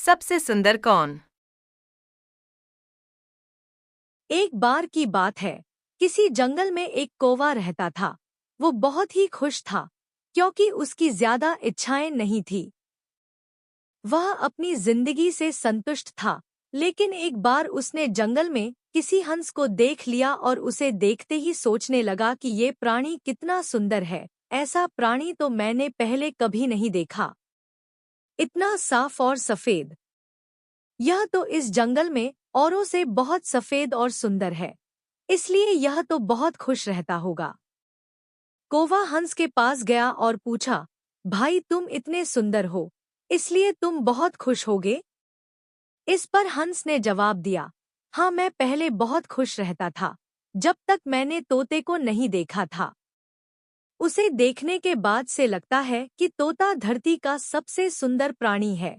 सबसे सुंदर कौन? एक बार की बात है, किसी जंगल में एक कौवा रहता था। वो बहुत ही खुश था, क्योंकि उसकी ज्यादा इच्छाएं नहीं थी। वह अपनी जिंदगी से संतुष्ट था, लेकिन एक बार उसने जंगल में किसी हंस को देख लिया और उसे देखते ही सोचने लगा कि ये प्राणी कितना सुंदर है। ऐसा प्राणी तो मैंने पहले कभी नहीं देखा। इतना साफ और सफेद। यह तो इस जंगल में औरों से बहुत सफेद और सुंदर है, इसलिए यह तो बहुत खुश रहता होगा। कौवा हंस के पास गया और पूछा, भाई तुम इतने सुंदर हो, इसलिए तुम बहुत खुश होगे? इस पर हंस ने जवाब दिया, हाँ मैं पहले बहुत खुश रहता था, जब तक मैंने तोते को नहीं देखा था। उसे देखने के बाद से लगता है कि तोता धरती का सबसे सुंदर प्राणी है।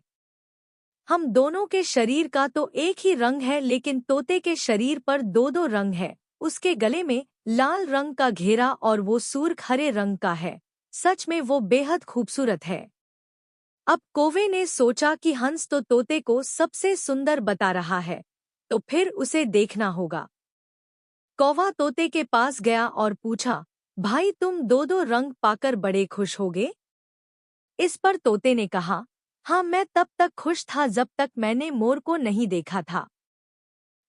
हम दोनों के शरीर का तो एक ही रंग है, लेकिन तोते के शरीर पर दो दो रंग है। उसके गले में लाल रंग का घेरा और वो सुर्ख हरे रंग का है। सच में वो बेहद खूबसूरत है। अब कौवे ने सोचा कि हंस तो तोते को सबसे सुंदर बता रहा है, तो फिर उसे देखना होगा। कौवा तोते के पास गया और पूछा, भाई तुम दो दो रंग पाकर बड़े खुश होगे? इस पर तोते ने कहा, हाँ मैं तब तक खुश था जब तक मैंने मोर को नहीं देखा था।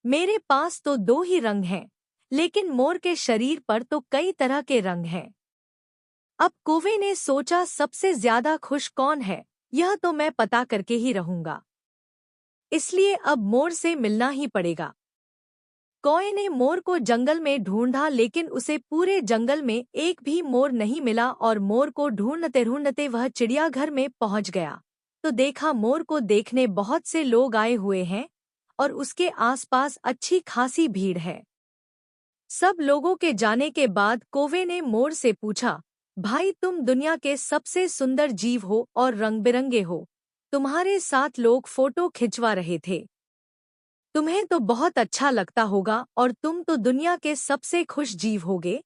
मेरे पास तो दो ही रंग हैं, लेकिन मोर के शरीर पर तो कई तरह के रंग हैं। अब कौवे ने सोचा, सबसे ज्यादा खुश कौन है, यह तो मैं पता करके ही रहूंगा। इसलिए अब मोर से मिलना ही पड़ेगा। कौवे ने मोर को जंगल में ढूंढा, लेकिन उसे पूरे जंगल में एक भी मोर नहीं मिला और मोर को ढूंढते ढूंढते वह चिड़ियाघर में पहुंच गया। तो देखा, मोर को देखने बहुत से लोग आए हुए हैं और उसके आसपास अच्छी खासी भीड़ है। सब लोगों के जाने के बाद कौवे ने मोर से पूछा, भाई तुम दुनिया के सबसे सुंदर जीव हो और रंग बिरंगे हो। तुम्हारे साथ लोग फोटो खिंचवा रहे थे। तुम्हें तो बहुत अच्छा लगता होगा और तुम तो दुनिया के सबसे खुश जीव होगे।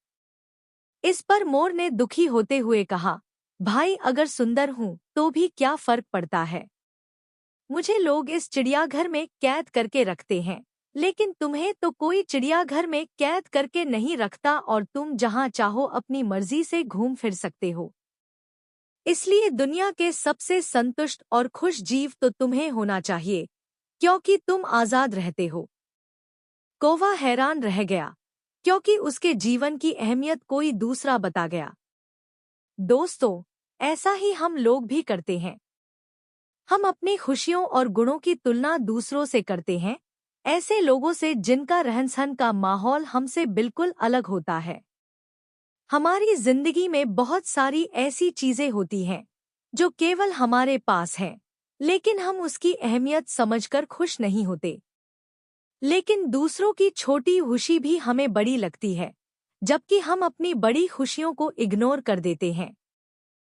इस पर मोर ने दुखी होते हुए कहा, भाई अगर सुंदर हूं तो भी क्या फर्क पड़ता है। मुझे लोग इस चिड़ियाघर में कैद करके रखते हैं, लेकिन तुम्हें तो कोई चिड़ियाघर में कैद करके नहीं रखता और तुम जहां चाहो अपनी मर्जी से घूम फिर सकते हो। इसलिए दुनिया के सबसे संतुष्ट और खुश जीव तो तुम्हें होना चाहिए, क्योंकि तुम आजाद रहते हो। कौवा हैरान रह गया, क्योंकि उसके जीवन की अहमियत कोई दूसरा बता गया। दोस्तों, ऐसा ही हम लोग भी करते हैं। हम अपनी खुशियों और गुणों की तुलना दूसरों से करते हैं, ऐसे लोगों से जिनका रहन-सहन का माहौल हमसे बिल्कुल अलग होता है। हमारी जिंदगी में बहुत सारी ऐसी चीजें होती हैं जो केवल हमारे पास हैं, लेकिन हम उसकी अहमियत समझकर खुश नहीं होते। लेकिन दूसरों की छोटी खुशी भी हमें बड़ी लगती है, जबकि हम अपनी बड़ी खुशियों को इग्नोर कर देते हैं।